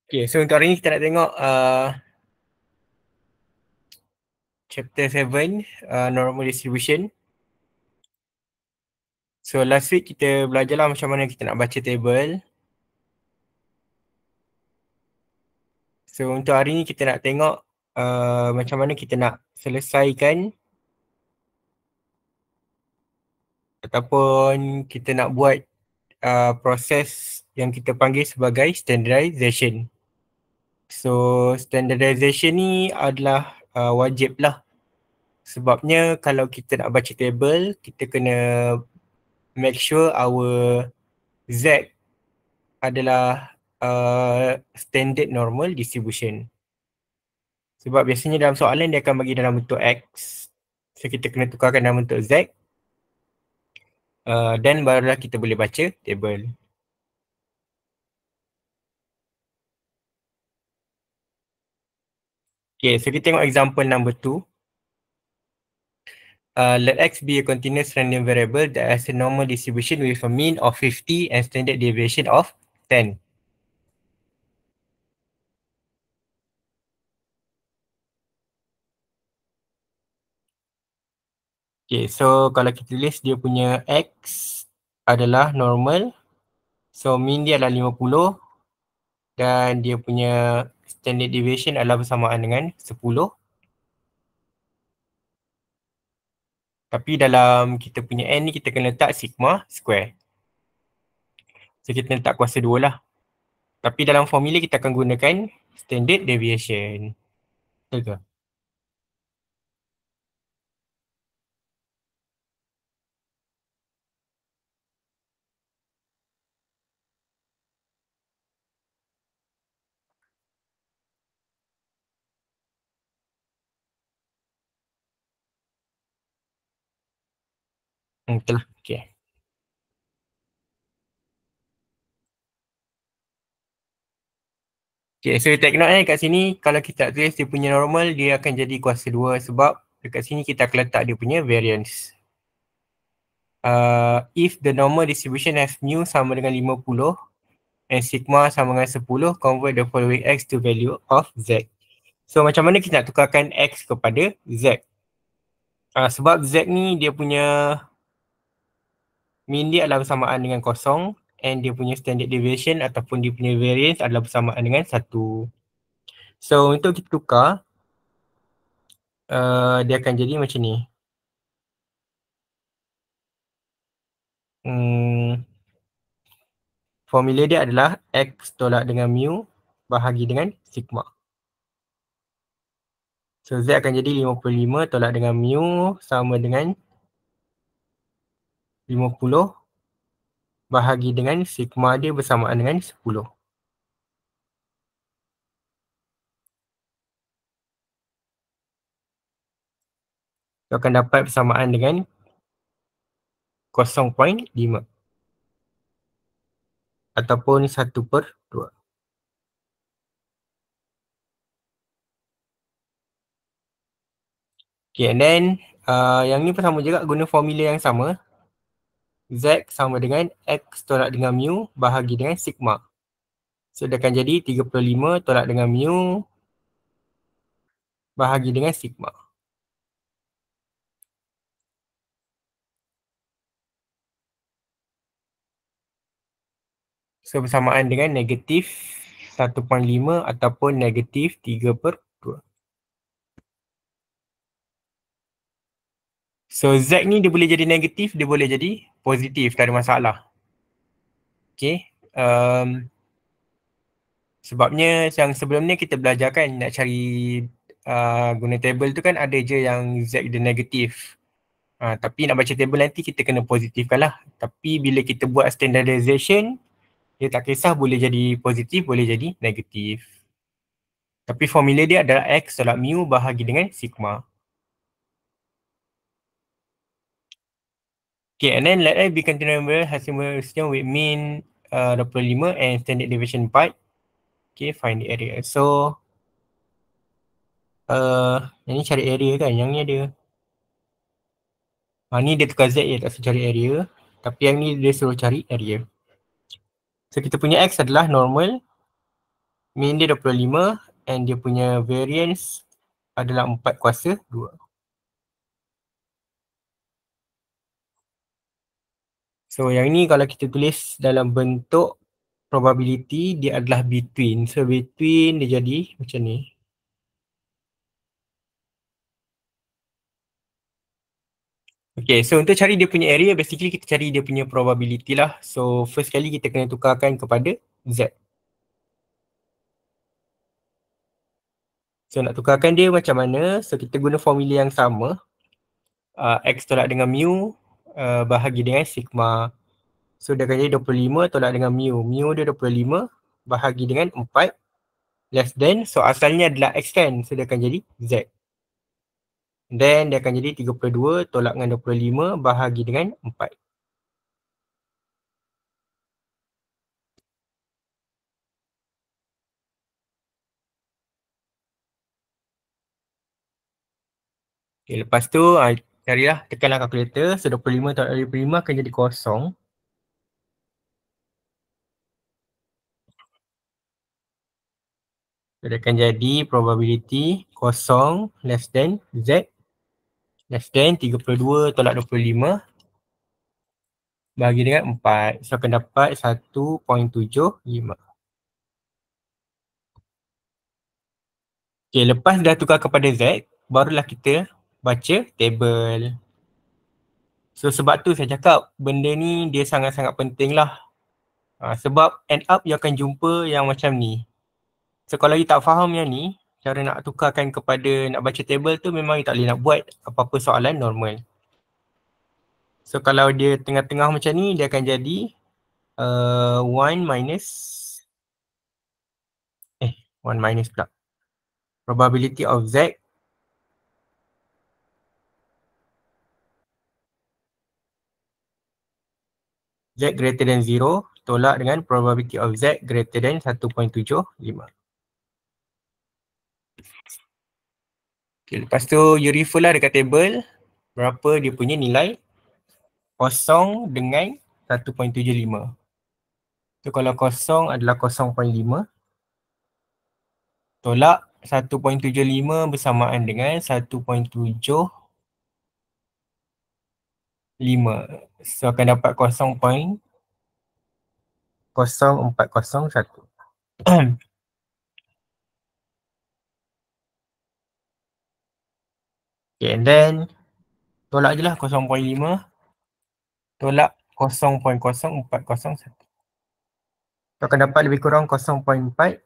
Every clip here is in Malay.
Okay, so untuk hari ni kita nak tengok chapter 7, normal distribution. So last week kita belajarlah macam mana kita nak baca table. So untuk hari ni kita nak tengok macam mana kita nak selesaikan ataupun kita nak buat proses yang kita panggil sebagai standardization. So standardization ni adalah wajib lah. Sebabnya kalau kita nak baca table, kita kena make sure our Z adalah standard normal distribution. Sebab biasanya dalam soalan dia akan bagi dalam bentuk X. So kita kena tukarkan dalam bentuk Z. Dan barulah kita boleh baca table. Okay, so kita tengok example number 2. Let X be a continuous random variable that has a normal distribution with a mean of 50 and standard deviation of 10. Okay, so kalau kita tulis dia punya X adalah normal. So mean dia adalah 50 dan dia punya standard deviation adalah bersamaan dengan 10. Tapi dalam kita punya N ni kita kena letak sigma square. So kita letak kuasa 2 lah. Tapi dalam formula kita akan gunakan standard deviation. Betul ke? Betul lah. Okay. Okay, so take note kat sini kalau kita tulis dia punya normal dia akan jadi kuasa 2 sebab dekat sini kita akan letak dia punya variance. If the normal distribution has mu sama dengan 50 and sigma sama dengan 10, convert the following X to value of Z. So macam mana kita nak tukarkan X kepada Z? Sebab Z ni dia punya mean dia adalah bersamaan dengan kosong and dia punya standard deviation ataupun dia punya variance adalah bersamaan dengan 1. So untuk kita tukar, dia akan jadi macam ni. Formula dia adalah X tolak dengan mu bahagi dengan sigma. So Z akan jadi 55 tolak dengan mu sama dengan 50 bahagi dengan sigma dia bersamaan dengan 10. So akan dapat bersamaan dengan 0.5 ataupun 1/2. Okay, and then yang ni pun sama juga, guna formula yang sama. Z sama dengan X tolak dengan mu bahagi dengan sigma. So dia akan jadi 35 tolak dengan mu bahagi dengan sigma. So bersamaan dengan negatif 1.5 ataupun negatif 3/2. So Z ni dia boleh jadi negatif, dia boleh jadi positif, tak ada masalah. Okay. Sebabnya yang sebelum ni kita belajar kan nak cari guna table tu kan ada je yang Z dia negatif. Tapi nak baca table nanti kita kena positifkan lah. Tapi bila kita buat standardization, dia tak kisah boleh jadi positif, boleh jadi negatif. Tapi formula dia adalah X tolak mu bahagi dengan sigma. Okay, and then let I be continuous number has similar system with mean 25 and standard deviation 4. Okay, find the area. So, yang ni cari area kan, yang ni ada. Ni dia tukar Z, dia tak suruh cari area. Tapi yang ni dia suruh cari area. So kita punya X adalah normal, mean dia 25 and dia punya variance adalah 4 kuasa 2. So yang ni kalau kita tulis dalam bentuk probability dia adalah between. So between dia jadi macam ni. Okay, so untuk cari dia punya area, basically kita cari dia punya probability lah. So first kali kita kena tukarkan kepada Z. So nak tukarkan dia macam mana? So kita guna formula yang sama. X tolak dengan mu bahagi dengan sigma. So dia akan jadi 25 tolak dengan mu. Mu dia 25 bahagi dengan 4 less than. So asalnya adalah X kan. So dia akan jadi Z. Then dia akan jadi 32 tolak dengan 25 bahagi dengan 4. Okay, lepas tu carilah, tekanlah kalkulator. So 25 tolak 25 akan jadi kosong. So dia akan jadi probability kosong less than Z less than 32 tolak 25 bahagi dengan 4. So akan dapat 1.75. Okay, lepas dah tukar kepada Z, barulah kita baca table. So sebab tu saya cakap benda ni dia sangat-sangat penting lah. Sebab end up you akan jumpa yang macam ni. So kalau you tak faham yang ni, cara nak tukarkan kepada nak baca table tu memang you tak boleh nak buat apa-apa soalan normal. So kalau dia tengah-tengah macam ni, dia akan jadi 1 minus 1 minus pula. Probability of Z Z greater than 0 tolak dengan probability of Z greater than 1.75. Okay, lepas tu you refer lah dekat table berapa dia punya nilai kosong dengan 1.75. So kalau kosong adalah 0.5 tolak 1.75 bersamaan dengan 1.75. So akan dapat 0.0401. Okay, and then tolak je lah 0.5 tolak 0.0401. So akan dapat lebih kurang 0.4599.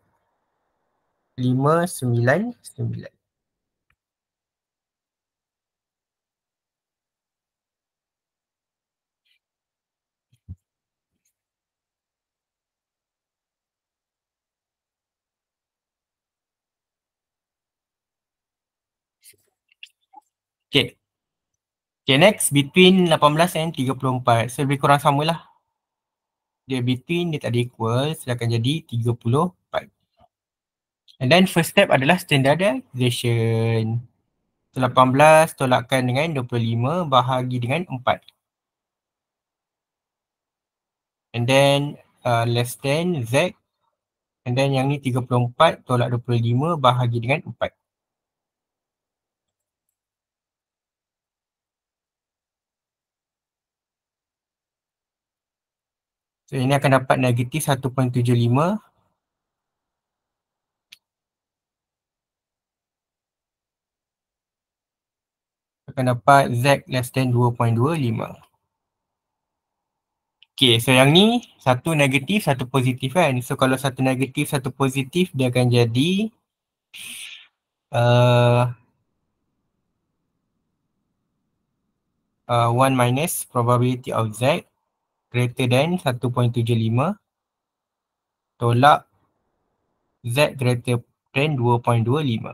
Okay. Okay, next between 18 and 34. So lebih kurang samalah. Dia between, dia tak ada equal, so akan jadi 34. And then first step adalah standardization. So 18 tolakkan dengan 25 bahagi dengan 4. And then less than Z. And then yang ni 34 tolak 25 bahagi dengan 4. So ini akan dapat negatif 1.75. Akan dapat Z less than 2.25. Okay, so yang ni satu negatif, satu positif kan. So kalau satu negatif, satu positif, dia akan jadi 1 minus probability of Z greater than 1.75 tolak Z greater than 2.25.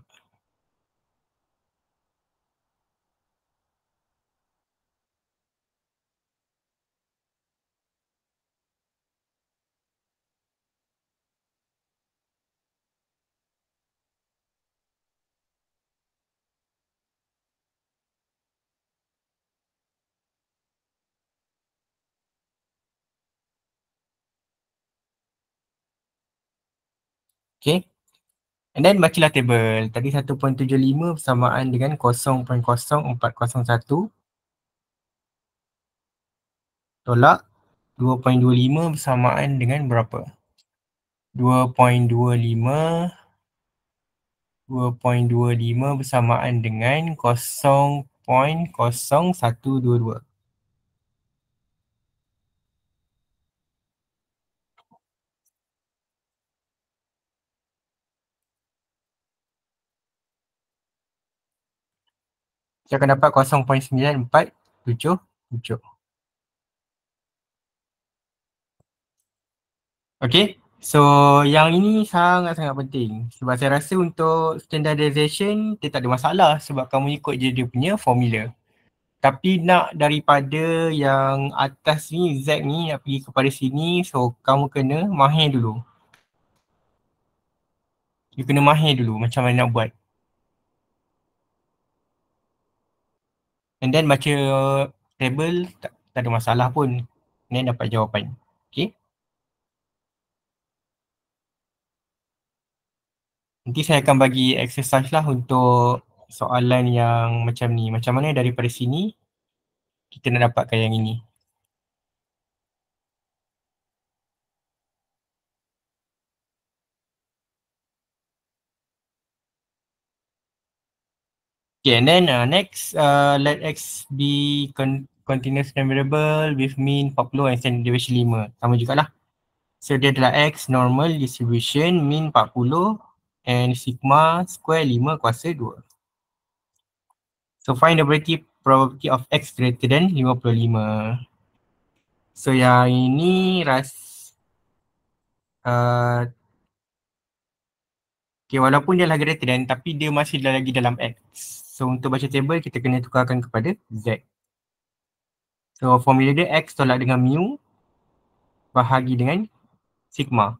Okay. And then bacalah table. Tadi 1.75 bersamaan dengan 0.0401 tolak 2.25 bersamaan dengan berapa? 2.25 bersamaan dengan 0.0122. Kita akan dapat 0.9477. Okay, so yang ini sangat-sangat penting sebab saya rasa untuk standardization dia tak ada masalah sebab kamu ikut je dia punya formula. Tapi nak daripada yang atas ni, Z ni nak pergi kepada sini, so kamu kena mahir dulu. You kena mahir dulu macam mana nak buat. And then baca table tak ada masalah pun. Then dapat jawapan. Okay. Nanti saya akan bagi exercise lah untuk soalan yang macam ni. Macam mana daripada sini kita nak dapatkan yang ini. Okay, and then next, let X be continuous variable with mean 40 and standard deviation 5. Sama jugalah. So dia adalah X normal distribution mean 40 and sigma square 5 kuasa 2. So find the probability of X greater than 55. So yang ini okay, walaupun dia lah greater than tapi dia masih lagi dalam X. So untuk baca table kita kena tukarkan kepada Z. So formula dia X tolak dengan mu bahagi dengan sigma.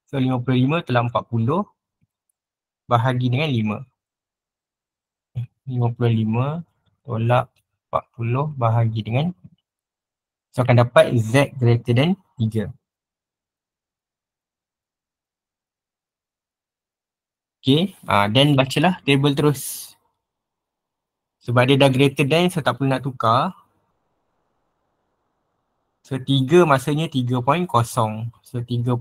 So 55 tolak 40 bahagi dengan 5. 55 tolak 40 bahagi dengan, so akan dapat Z greater than 3. Okay, then bacalah table terus. Sebab dia dah greater than, so tak perlu nak tukar. So 3 maksudnya 3.0. So 3.0.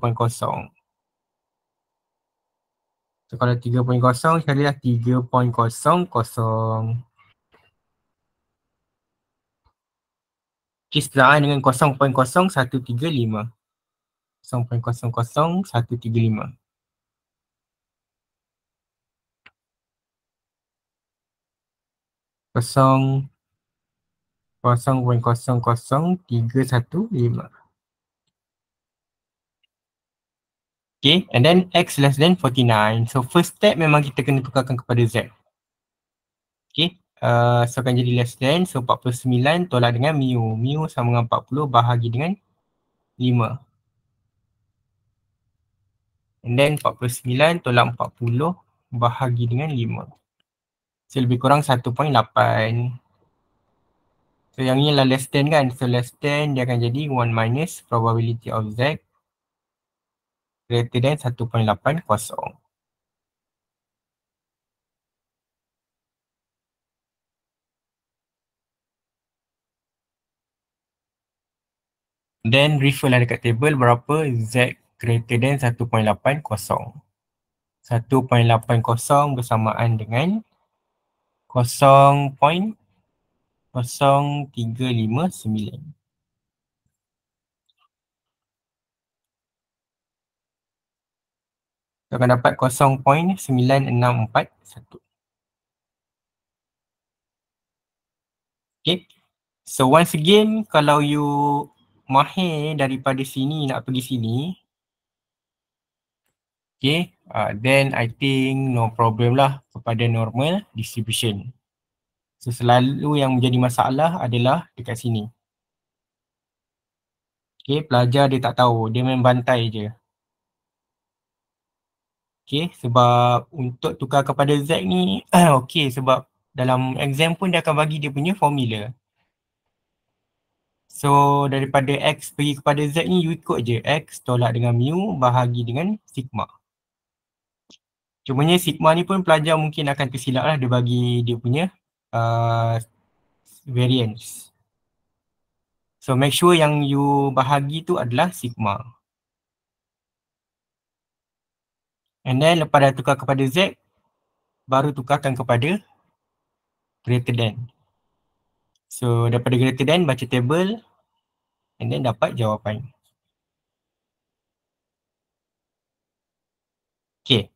So kalau 3.0 carilah 3.00. Okay, setelah dengan 0.0135. 0.00135. 0.00315. Okay, and then X less than 49. So first step memang kita kena tukarkan kepada Z. Okay, so akan jadi less than. So 49 tolak dengan mu. Mu sama dengan 40 bahagi dengan 5. And then 49 tolak 40 bahagi dengan 5. So lebih kurang 1.8. So yang ni adalah less than kan. So less than dia akan jadi 1 minus probability of Z greater than 1.80. Then refer lah dekat table berapa Z greater than 1.80. 1.80 bersamaan dengan 0.0359. Kita akan dapat 0.9641. Okay. So once again, kalau you mahir daripada sini nak pergi sini, okay, then I think no problem lah kepada normal distribution. So selalu yang menjadi masalah adalah dekat sini. Okay, pelajar dia tak tahu, dia main bantai je. Okay, sebab untuk tukar kepada Z ni, okay, sebab dalam exam pun dia akan bagi dia punya formula. So daripada X pergi kepada Z ni you ikut je X tolak dengan mu bahagi dengan sigma. Cumanya sigma ni pun pelajar mungkin akan tersilap lah dia bagi dia punya variance. So make sure yang you bahagi tu adalah sigma. And then lepas dah tukar kepada Z, baru tukarkan kepada greater than. So daripada greater than baca table and then dapat jawapan. Okay.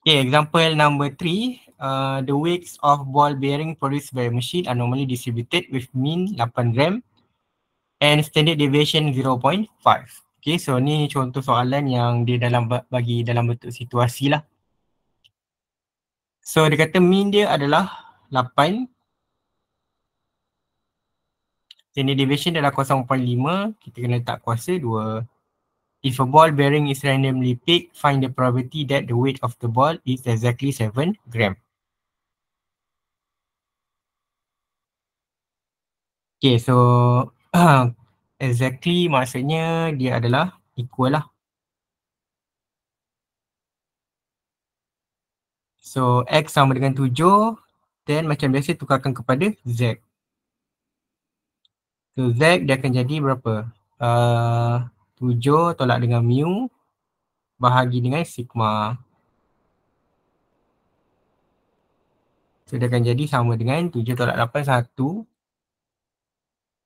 Okay, example number 3. The weights of ball bearing produced by a machine are normally distributed with mean 8 gram and standard deviation 0.5. Okay, so ni contoh soalan yang dia bagi dalam bentuk situasi lah. So dia kata mean dia adalah 8. Standard deviation adalah 0.5. Kita kena letak kuasa 2. If a ball bearing is randomly picked, find the probability that the weight of the ball is exactly 7 gram. Okay, so exactly maksudnya dia adalah equal lah. So X sama dengan 7, then macam biasa tukarkan kepada Z. So Z dia akan jadi berapa? 7 tolak dengan mu bahagi dengan sigma. So dia akan jadi sama dengan 7 tolak 8, 1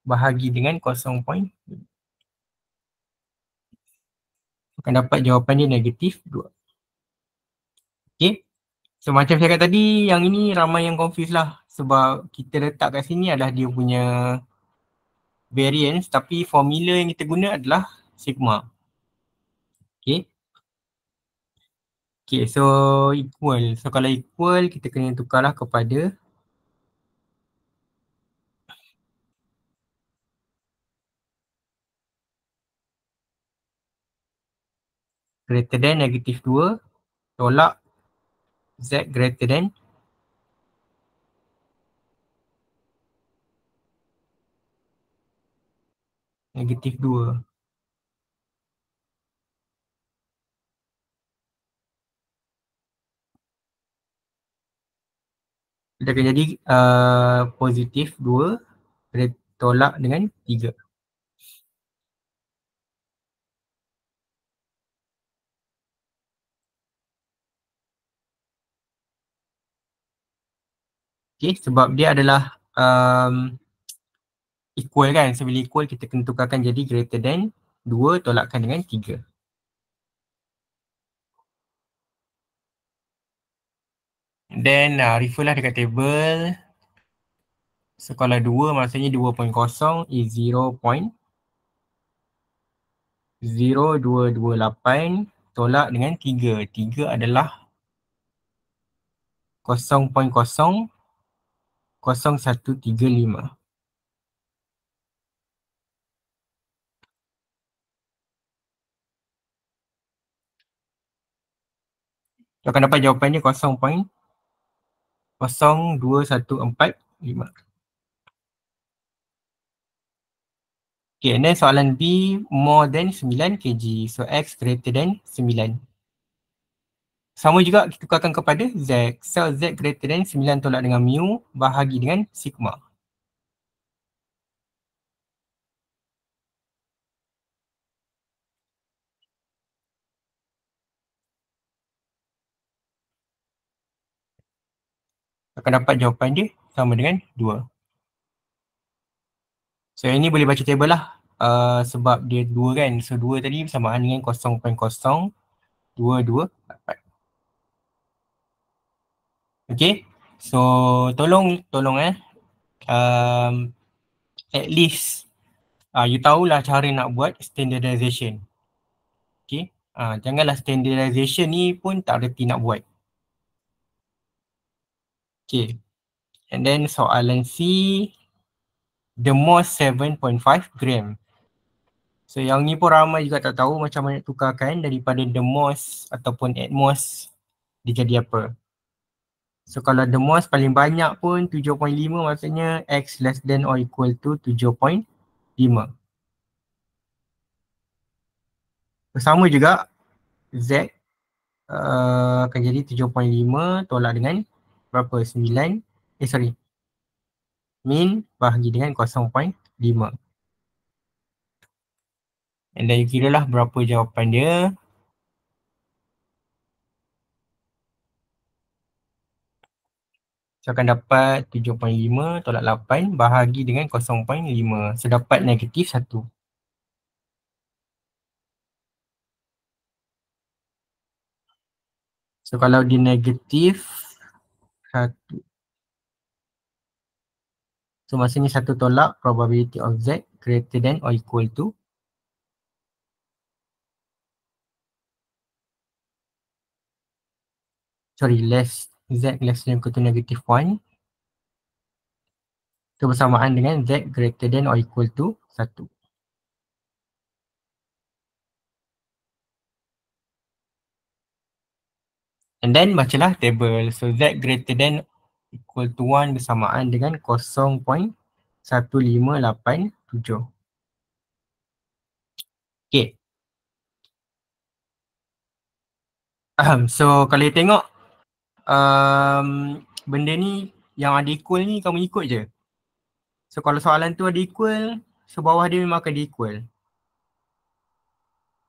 bahagi dengan 0. Akan dapat jawapan dia negatif 2. Okay. So macam saya kata tadi, yang ini ramai yang confuse lah. Sebab kita letak kat sini adalah dia punya variance, tapi formula yang kita guna adalah sigma. Okay. Okay, so equal. So kalau equal, kita kena tukarlah kepada greater than negatif 2 tolak Z greater than negatif 2. Kita akan jadi positif 2 tolak dengan 3. Okay, sebab dia adalah equal kan. So bila equal kita kena tukarkan jadi greater than 2 tolakkan dengan 3. Then refer lah dekat table. So kalau 2 maksudnya 2.0 is 0.0228 tolak dengan 3. 3 adalah 0.0135. So akan dapat jawapannya 0.02145. Okay, and then soalan B, more than 9 kg. So X greater than 9. Sama juga kita tukarkan kepada Z. So Z greater than 9 tolak dengan mu bahagi dengan sigma. Akan dapat jawapan dia sama dengan 2. So yang ni boleh baca table lah. Sebab dia 2 kan. So 2 tadi bersamaan dengan 0.022. Okay. So tolong um, at least you tahulah cara nak buat standardization. Okay. Janganlah standardization ni pun tak reti nak buat. Okay. And then soalan C, the most 7.5 gram. So yang ni pun ramai juga tak tahu macam mana tukarkan daripada the most ataupun at most dia jadi apa. So kalau the most paling banyak pun 7.5 maksudnya X less than or equal to 7.5. So, sama juga Z akan jadi 7.5 tolak dengan berapa? 9. Min bahagi dengan 0.5. And then you kira lah berapa jawapan dia. So akan dapat 7.5 tolak 8 bahagi dengan 0.5. So dapat negatif 1. So kalau dia negatif 1. So maksudnya 1 tolak probability of Z greater than or equal to. Less Z less than equal to negative 1. So bersamaan dengan Z greater than or equal to 1. And then bacalah table. So Z greater than equal to 1 bersamaan dengan 0.1587. Okay. So kalau you tengok benda ni yang ada equal ni kamu ikut je. So kalau soalan tu ada equal, so bawah dia memang akan ada equal.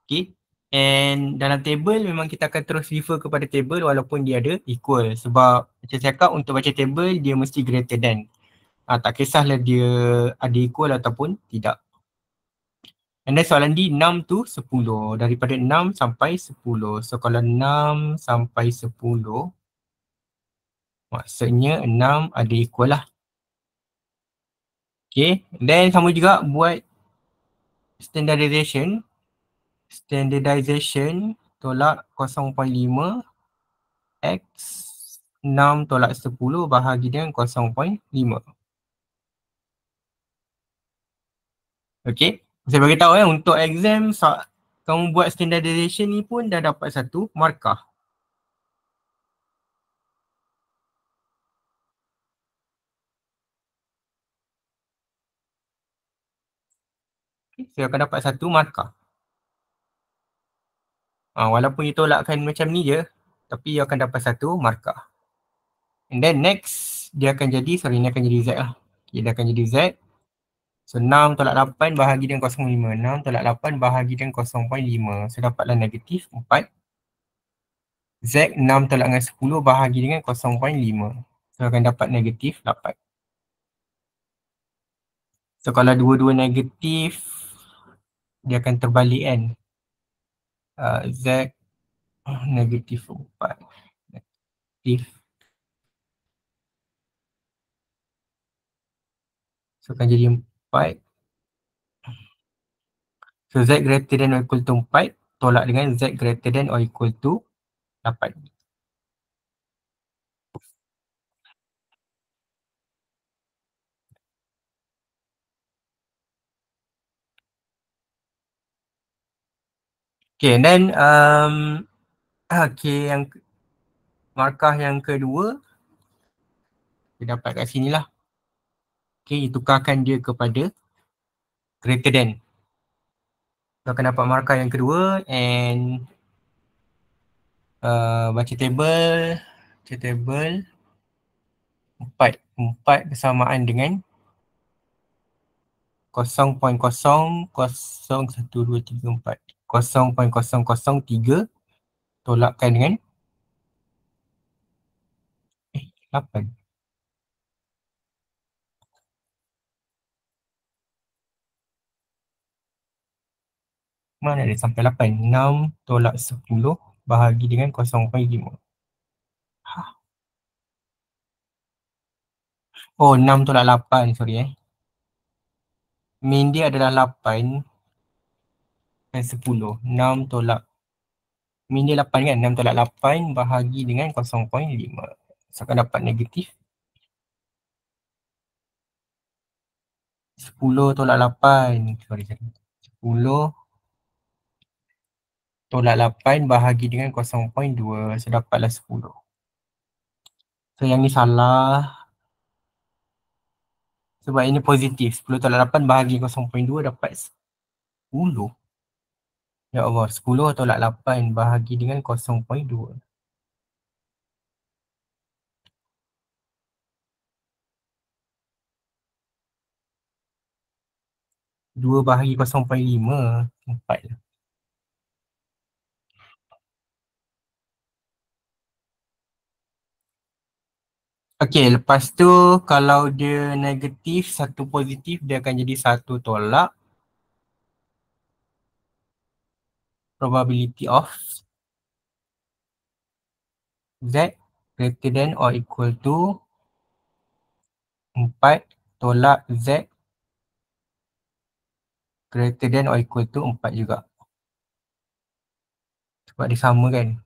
Okay. And dalam table memang kita akan terus refer kepada table walaupun dia ada equal. Sebab macam saya cakap untuk baca table dia mesti greater than. Tak kisahlah dia ada equal ataupun tidak. And then soalan D 6 to 10. Daripada 6 sampai 10. So kalau 6 sampai 10 maksudnya 6 ada equal lah. Okay. Then sama juga buat standardization. Standardization tolak 0.5 X 6 tolak 10 bahagi dengan 0.5. Okay. Saya beritahu untuk exam kamu buat standardization ni pun dah dapat 1 markah. Okay. Saya akan dapat 1 markah. Walaupun you tolakkan macam ni je, tapi you akan dapat 1 markah. And then next, dia akan jadi, ni akan jadi Z lah. Okay, dia akan jadi Z. So 6 tolak 8 bahagi dengan 0.5. 6 tolak 8 bahagi dengan 0.5. So dapatlah negatif 4. Z 6 tolak dengan 10 bahagi dengan 0.5. So akan dapat negatif 8. So kalau dua-dua negatif, dia akan terbalik kan. Z negatif 4. Negatif. So akan jadi 4. So Z greater than or equal to 4 tolak dengan Z greater than or equal to 8. Okay, and then okay, yang markah yang kedua dia dapat kat sini lah. Okay, tukarkan dia kepada greater than. Kita akan dapat markah yang kedua and baca table 4 bersamaan dengan 0.00123 0.0003 tolakkan dengan 8. Mana ada sampai 8? 6 tolak 10 bahagi dengan 0.5. Oh, 6 tolak 8, sorry Min dia adalah 8 dan 10. 6 tolak, min dia 8 kan? 6 tolak 8 bahagi dengan 0.5. So akan dapat negatif 10 tolak 8. Sorry. 10 tolak 8 bahagi dengan 0.2. So dapatlah 10. So yang ni salah. Sebab ini positif. 10 tolak 8 bahagi 0.2 dapat 10. Ya Allah, 10 tolak 8 bahagi dengan 0.2. 2 bahagi 0.5. 4 lah. Okey, lepas tu kalau dia negatif, satu positif, dia akan jadi satu tolak. Probability of Z greater than or equal to 4 tolak Z greater than or equal to 4 juga. Sebab dia sama kan.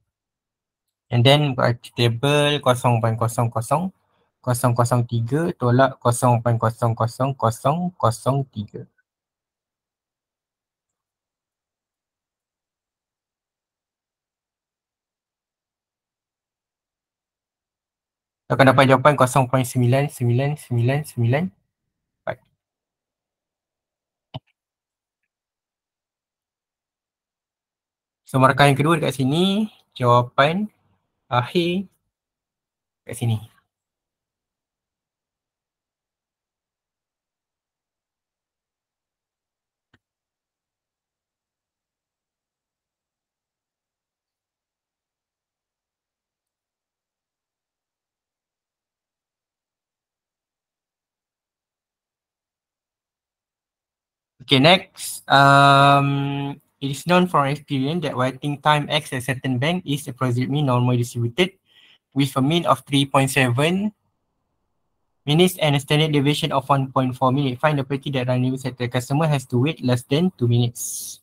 And then baca table 0.00003 tolak 0.00003. Akan dapat jawapan 0.99994. So markah yang kedua dekat sini, jawapan akhir kat sini. Okay, next. It is known from experience that waiting time X at certain bank is approximately normally distributed with a mean of 3.7 minutes and a standard deviation of 1.4 minutes. Find the probability that running at the customer has to wait less than 2 minutes.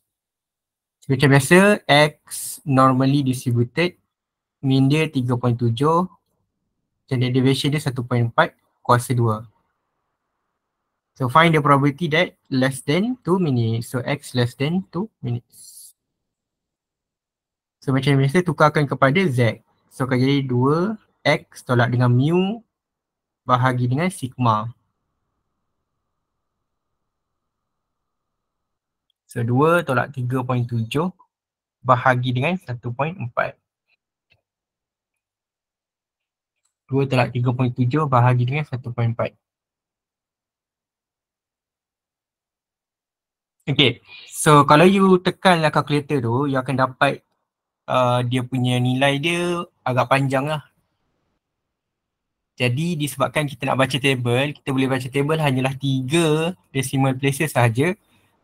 Seperti biasa, X normally distributed, mean dia 3.7, standard deviation dia 1.4 kuasa 2. So find the probability that less than 2 minutes. So X less than 2 minutes. So macam biasa tukarkan kepada Z. So akan jadi 2X tolak dengan mu bahagi dengan sigma. So 2 tolak 3.7 bahagi dengan 1.4. 2 tolak 3.7 bahagi dengan 1.4. Okay, so kalau you tekanlah kalkulator tu, you akan dapat dia punya nilai dia agak panjang lah. Jadi disebabkan kita nak baca table, kita boleh baca table hanyalah 3 decimal places sahaja.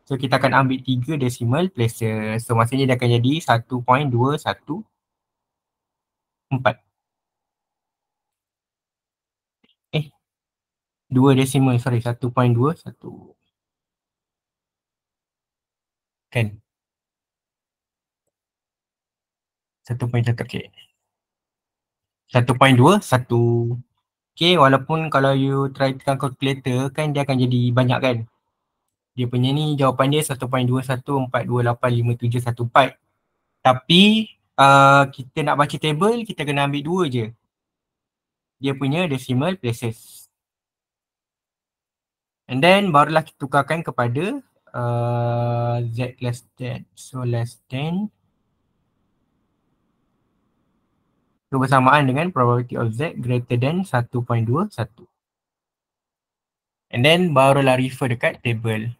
So kita akan ambil 3 decimal places. So maksudnya dia akan jadi 1.214. 2 decimal, sorry, 1.21. Kan? 1.1, okay. 1.21. Okay, walaupun kalau you try tekan calculator kan dia akan jadi banyak kan. Dia punya ni jawapan dia 1.214285714. Tapi kita nak baca table, kita kena ambil 2 je. Dia punya decimal places. And then barulah kita tukarkan kepada Z less than. So less than. So bersamaan dengan probability of Z greater than 1.21. And then barulah refer dekat table.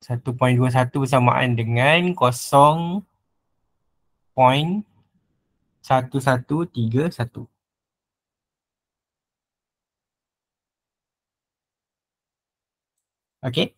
1.21 bersamaan dengan 0.1131. Okay.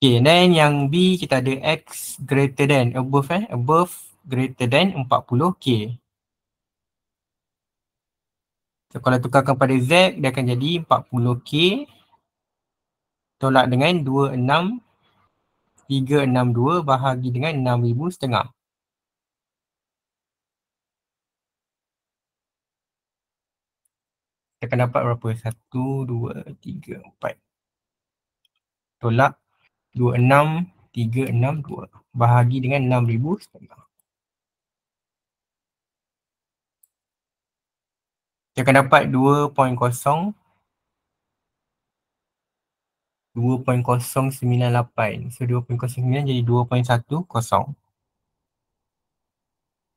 Okay, then yang B kita ada X greater than, above greater than 40K. So kalau tukarkan pada Z, dia akan jadi 40K tolak dengan 26,362 bahagi dengan 6,500. Kita akan dapat berapa? 1, 2, 3, 4. Tolak 26,362 bahagi dengan 6,500. Kita akan dapat 2.098. So 2.09 jadi 2.10.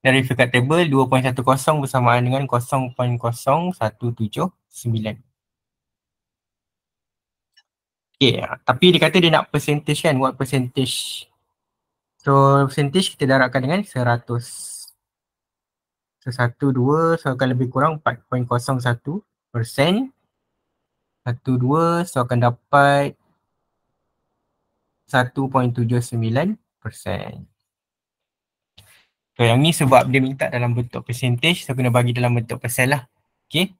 Dari dekat table 2.10 bersamaan dengan 0.0179. Okay, tapi dia kata dia nak percentage kan, what percentage. So percentage kita darabkan dengan 100. So 1, 2, so akan lebih kurang 4.01%. 1, 2, so akan dapat 1.79%. So yang ni sebab dia minta dalam bentuk percentage, so kena bagi dalam bentuk persen lah. Okay.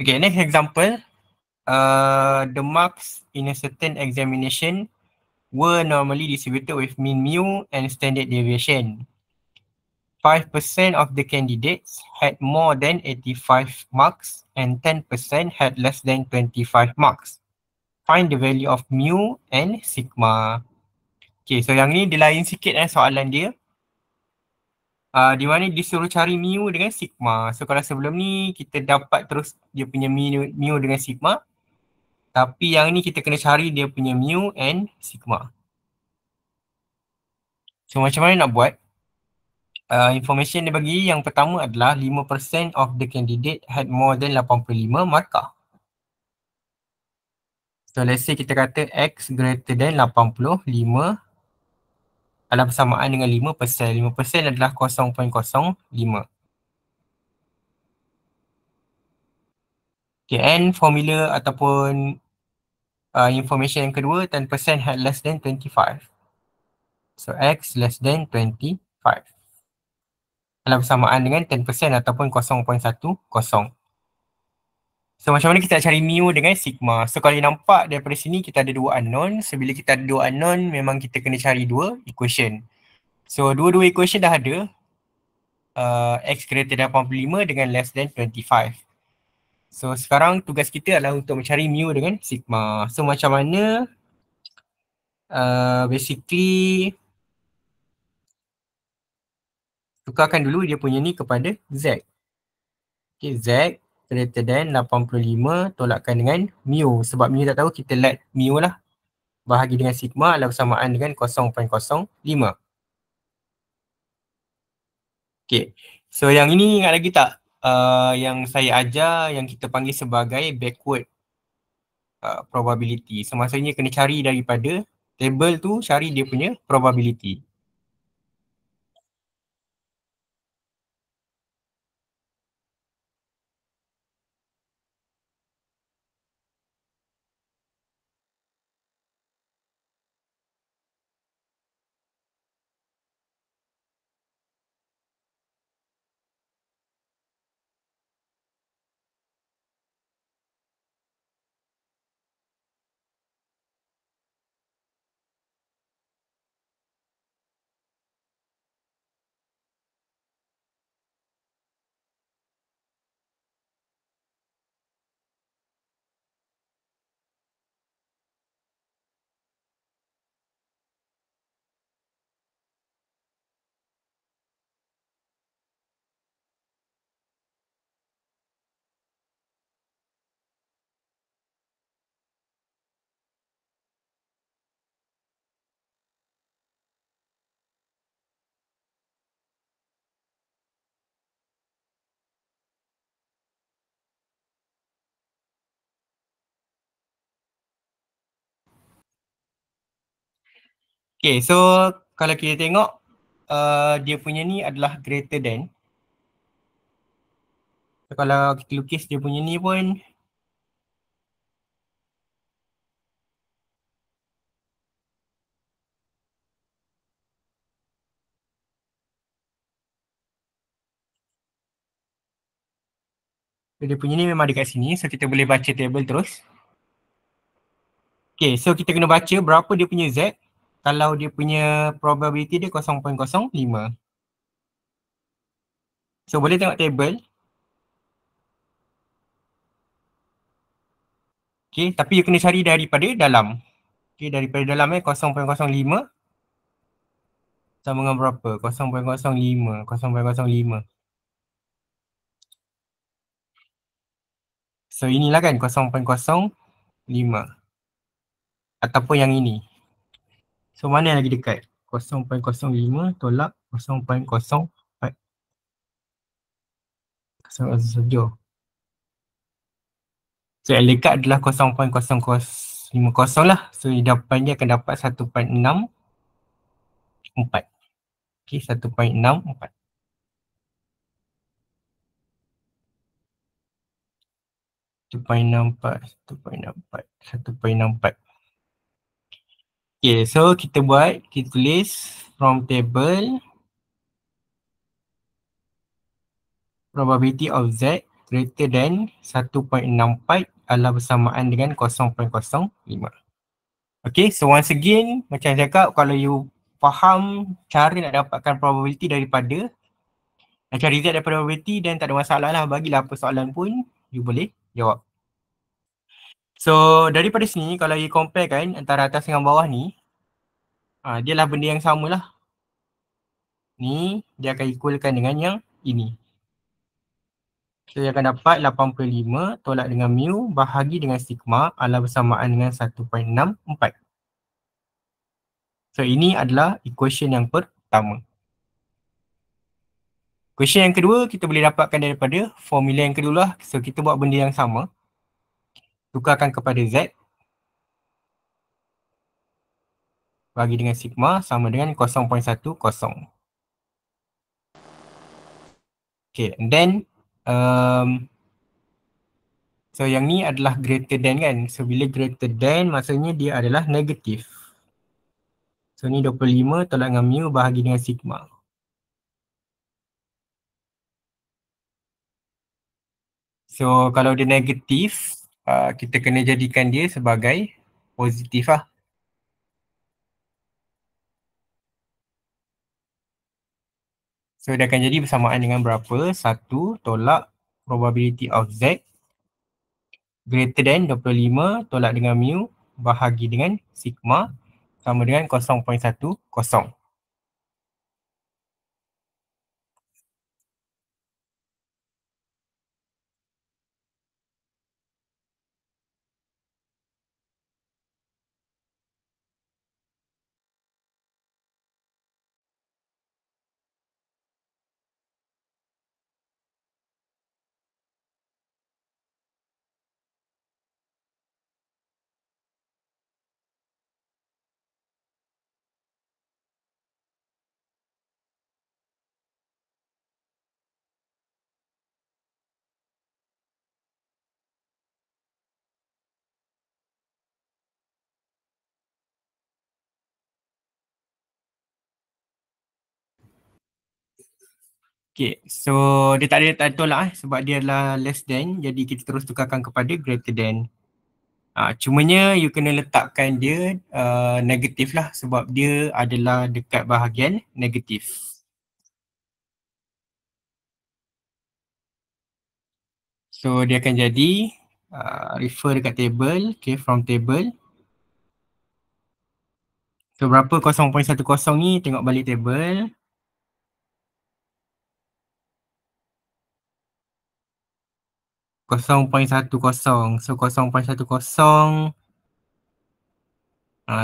Okay, next example. The marks in a certain examination were normally distributed with mean mu and standard deviation. 5% of the candidates had more than 85 marks and 10% had less than 25 marks. Find the value of mu and sigma. Okay, so yang ni dia lain sikit soalan dia. Di mana disuruh cari mu dengan sigma. So kalau sebelum ni kita dapat terus dia punya mu dengan sigma. Tapi yang ni kita kena cari dia punya mu and sigma. So macam mana nak buat? Information dia bagi yang pertama adalah 5% of the candidate had more than 85 markah. So let's say kita kata X greater than 85 adalah bersamaan dengan 5%. 5% adalah 0.05. Okay, and formula ataupun information yang kedua, 10% had less than 25. So X less than 25 adalah bersamaan dengan 10% ataupun 0.10. So macam mana kita nak cari mu dengan sigma? So kalau nampak daripada sini kita ada dua unknown. So bila kita ada dua unknown, memang kita kena cari dua equation. So dua-dua equation dah ada. X greater than 85 dengan less than 25. So sekarang tugas kita adalah untuk mencari mu dengan sigma. So macam mana? Basically tukarkan dulu dia punya ni kepada Z. Okay, Z greater than 85 tolakkan dengan mu. Sebab mu tak tahu, kita let mu lah. Bahagi dengan sigma adalah bersamaan dengan 0.05. Okay. So yang ini ingat lagi tak? Yang saya ajar yang kita panggil sebagai backward probability. So maksudnya kena cari daripada table tu, cari dia punya probability. Okay, so kalau kita tengok dia punya ni adalah greater than. So, kalau kita lukis dia punya ni pun so, dia punya ni memang dekat sini. So kita boleh baca table terus. Okay, so kita kena baca berapa dia punya Z kalau dia punya probability dia 0.05. So boleh tengok table. Okay, tapi you kena cari daripada dalam. Okay, daripada dalam 0.05 sama dengan berapa? 0.05, 0.05. So inilah kan 0.05 ataupun yang ini. So mana yang lagi dekat? 0.05 tolak 0.04. 0.07. So yang dekat adalah 0.0050 lah. So jawapannya akan dapat 1.64. Okay, 1.64. 1.64, 1.64, 1.64. Okay, so kita tulis from table probability of Z greater than 1.64 adalah bersamaan dengan 0.05. Okay, so once again, macam saya cakap, kalau you faham cara nak dapatkan probability daripada, nak cari Z daripada probability dan tak ada masalah lah, bagilah apa soalan pun, you boleh jawab. So, daripada sini, kalau you compare kan antara atas dengan bawah ni, dia lah benda yang sama lah. Ni, dia akan equalkan dengan yang ini. So, dia akan dapat 85 tolak dengan mu bahagi dengan sigma adalah bersamaan dengan 1.64. So, ini adalah equation yang pertama. Question yang kedua, kita boleh dapatkan daripada formula yang kedua lah. So, kita buat benda yang sama. Tukarkan kepada Z bagi dengan sigma sama dengan 0.10. Okay, and then so yang ni adalah greater than kan. So bila greater than maksudnya dia adalah negatif. So ni 25 tolak dengan mu bahagi dengan sigma. So kalau dia negatif, kita kena jadikan dia sebagai positif lah. So dia akan jadi bersamaan dengan berapa? 1 tolak probability of Z greater than 25 tolak dengan mu bahagi dengan sigma sama dengan 0.10. Okay, so dia tak ada tolak sebab dia adalah less than, jadi kita terus tukarkan kepada greater than. Cumanya you kena letakkan dia negatif lah sebab dia adalah dekat bahagian negatif. So dia akan jadi refer dekat table, okay, from table. So berapa 0.10 ni, tengok balik table. 0.10. So 0.10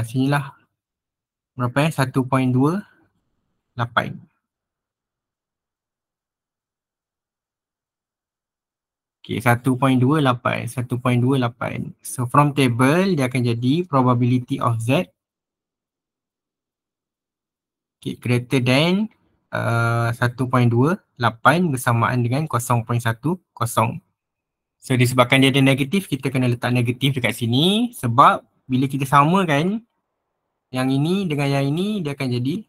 sinilah berapa 1.28. Okay, 1.28. 1.28. So from table dia akan jadi probability of Z Okay, greater than 1.28 bersamaan dengan 0.10. So disebabkan dia ada negatif, kita kena letak negatif dekat sini sebab bila kita samakan yang ini dengan yang ini, dia akan jadi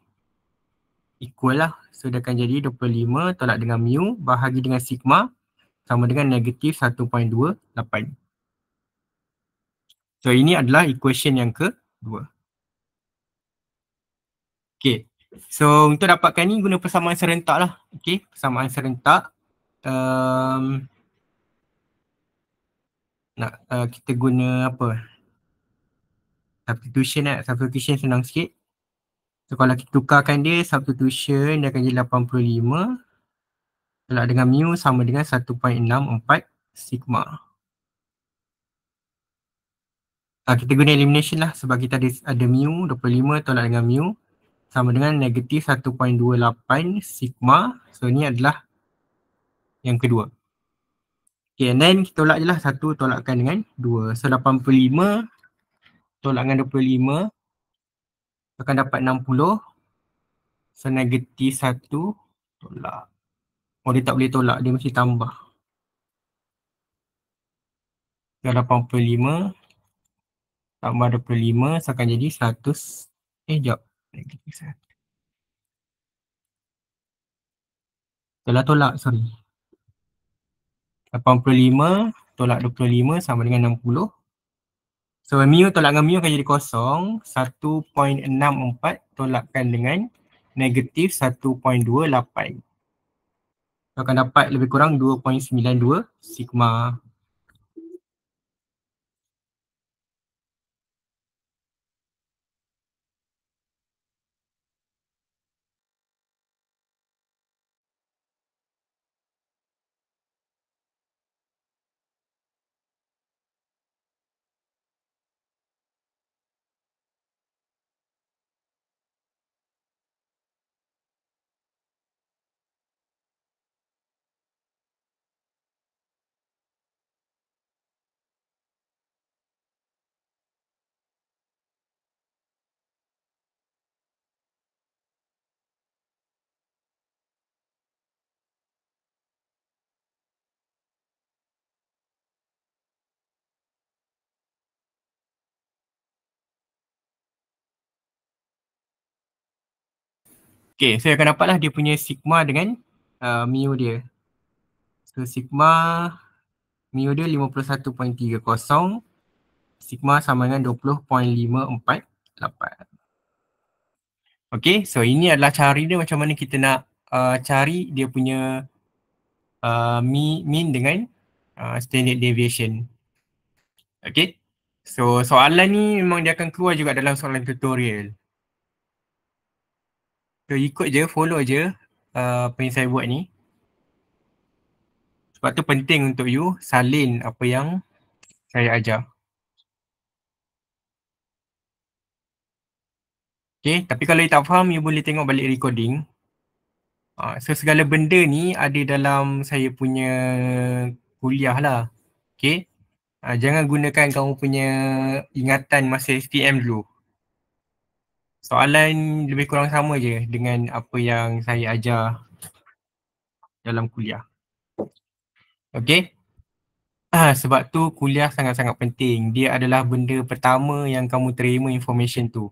equal lah. So dia akan jadi 25 tolak dengan mu bahagi dengan sigma sama dengan negatif 1.28. So ini adalah equation yang kedua. Okay. So untuk dapatkan ni guna persamaan serentak lah. Okay. Persamaan serentak. Kita guna apa? Substitution lah. Substitution senang sikit. So kalau kita tukarkan dia, substitution dia akan jadi 85 tolak dengan mu sama dengan 1.64 sigma. Kita guna elimination lah sebab kita ada mu 25 tolak dengan mu sama dengan negatif 1.28 sigma. So ni adalah yang kedua. Okay, and then kita tolak je lah 1 tolakkan dengan 2. So 85 tolak dengan 25 akan dapat 60. So negatif 1 tolak. Oh dia tak boleh tolak, dia mesti tambah. So 85 tambah 25 so akan jadi 100. Sekejap. Negatif 1. Tolak, sorry. 85 tolak 25 sama dengan 60. So mu tolak dengan mu akan jadi kosong. 1.64 tolakkan dengan negatif 1.28. So akan dapat lebih kurang 2.92 sigma. Okay, so akan dapatlah dia punya sigma dengan mu dia. So sigma mu dia 51.30. Sigma sama dengan 20.548. Okay, so ini adalah cara dia macam mana kita nak cari dia punya mean dengan standard deviation. Okay, so soalan ni memang dia akan keluar juga dalam soalan tutorial. So ikut je, follow je apa yang saya buat ni. Sebab tu penting untuk you salin apa yang saya ajar. Okay, tapi kalau you tak faham, you boleh tengok balik recording. So segala benda ni ada dalam saya punya kuliah lah. Okay, jangan gunakan kamu punya ingatan masa STM dulu. Soalan lebih kurang sama je dengan apa yang saya ajar dalam kuliah. Okay. Sebab tu kuliah sangat-sangat penting. Dia adalah benda pertama yang kamu terima information tu.